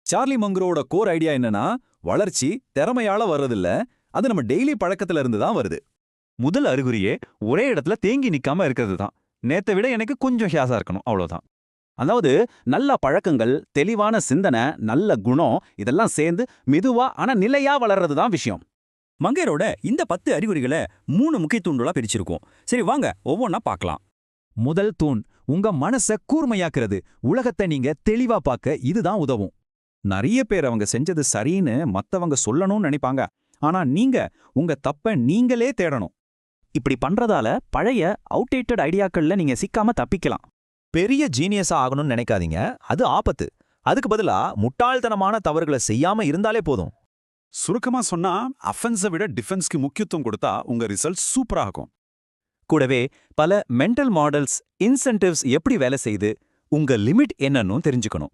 Charlie மங்கரோட core idea என்னன்னா, வளர்ச்சி திறமையால வர்றதில்ல, அது நம்ம டெய்லி பழக்கத்துல இருந்து தான் வருது. முதல் அறிகுறியே ஒரே இடத்துல தேங்கி நிக்காம இருக்கிறது தான். நேத்தை விட எனக்கு கொஞ்சம் ஹியாசா இருக்கணும், அவ்வளவுதான். அதாவது நல்ல பழக்கங்கள், தெளிவான சிந்தனை, நல்ல குணம் இதெல்லாம் சேர்ந்து மெதுவா ஆனா நிலையா வளர்றது தான் விஷயம். மங்கையரோட இந்த 10 அறிகுறிகளை 3 முக்கிய தூண்டுகளா பிரிச்சிருக்கோம். சரி வாங்க ஒவ்வொன்னா பார்க்கலாம். முதல் தூண் உங்க மனச கூர்மையாக்குறது. உலகத்தை நீங்க தெளிவா பார்க்க இதுதான் உதவும். நிறைய பேர் அவங்க செஞ்சது சரின்னு மத்தவங்க சொல்லணும்னு நினைப்பாங்க. ஆனா நீங்க உங்க தப்ப நீங்களே தேடணும். இப்படி பண்றதால பழைய அவுடேட்டட் ஐடியாக்கள்ல நீங்க சிக்காம தப்பிக்கலாம். பெரிய ஜீனியஸா ஆகணும்னு நினைக்காதீங்க, அது ஆபத்து. அதுக்கு பதிலா முட்டாள்தனமான தவறுகளை செய்யாம இருந்தாலே போதும். சுருக்கமா சொன்னா, அஃபென்ஸை விட டிஃபென்ஸ்க்கு முக்கியத்துவம் கொடுத்தா உங்க ரிசல்ட் சூப்பரா ஆகும். கூடவே பல மென்டல் மாடல்ஸ், இன்சென்டிவ்ஸ் எப்படி வேலை செய்யுது, உங்க லிமிட் என்னன்னு தெரிஞ்சுக்கணும்.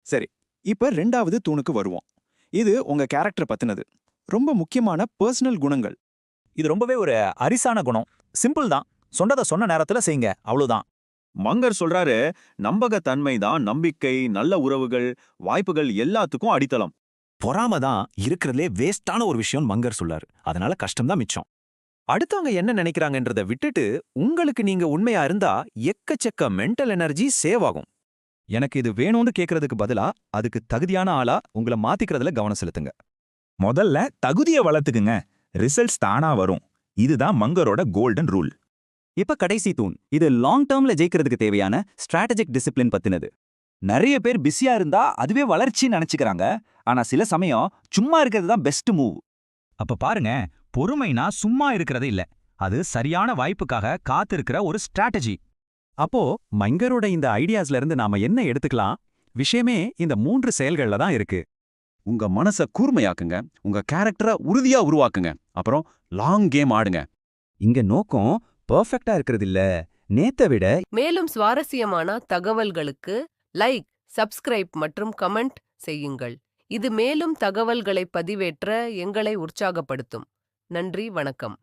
சரி, இப்ப 2வது தூணுக்கு வருவோம். இது உங்க கேரக்டர் பத்தினது. ரொம்ப முக்கியமான பர்சனல் குணங்கள். இது ரொம்பவே ஒரு அரிசான குணம். சிம்பிள் தான். சொன்னதை சொன்ன நேரத்துல செய்யுங்க, அவ்வளவுதான். மங்கர் சொல்றாரு, நம்பகத்தன்மை தான் நம்பிக்கை, நல்ல உறவுகள், வாய்ப்புகள் எல்லாத்துக்கும் அடித்தளம். பொறாம தான் இருக்கிறதுலே வேஸ்டான ஒரு விஷயம் மங்கர் சொல்லாரு. அதனால கஷ்டம்தான் மிச்சம். அடுத்தவங்க என்ன நினைக்கிறாங்கன்றதை விட்டுட்டு உங்களுக்கு நீங்க உண்மையா இருந்தா எக்கச்சக்க மென்டல் எனர்ஜி சேவ் ஆகும். எனக்கு இது வேணும்னு கேட்கறதுக்கு பதிலா அதுக்கு தகுதியான ஆளா உங்களை மாத்திக்கிறதுல கவனம் செலுத்துங்க. முதல்ல தகுதியை வளர்த்துக்குங்க, ரிசல்ட்ஸ் தானா வரும். இதுதான் மங்கரோட கோல்டன் ரூல். இப்ப கடைசி தூண், இது லாங் டேர்ம்ல ஜெயிக்கிறதுக்கு தேவையான ஸ்ட்ராட்டஜிக் டிசிப்ளின் பத்தினது. நிறைய பேர் பிஸியா இருந்தா அதுவே வளர்ச்சின்னு நினைச்சுக்கிறாங்க. ஆனா சில சமயம் சும்மா இருக்கிறது தான் பெஸ்ட் மூவ். அப்ப பாருங்க, பொறுமைனா சும்மா இருக்கிறது இல்ல, அது சரியான வாய்ப்புக்காக காத்திருக்கிற ஒரு ஸ்ட்ராட்டஜி. அப்போ மங்கரோட இந்த ஐடியாஸ்ல இருந்து நாம என்ன எடுத்துக்கலாம்? விஷயமே இந்த 3 செயல்கள்ல தான் இருக்கு. உங்க மனச கூர்மையாக்குங்க, உங்க கேரக்டரை உறுதியா உருவாக்குங்க, அப்புறம் லாங் கேம் ஆடுங்க. இங்க நோக்கம் பெர்ஃபெக்ட்டா இருக்கிறது இல்ல, நேத்தை விட. மேலும் சுவாரஸ்யமான தகவல்களுக்கு லைக், சப்ஸ்கிரைப் மற்றும் கமெண்ட் செய்யுங்கள். இது மேலும் தகவல்களை பதிவேற்ற எங்களை உற்சாகப்படுத்தும். நன்றி, வணக்கம்.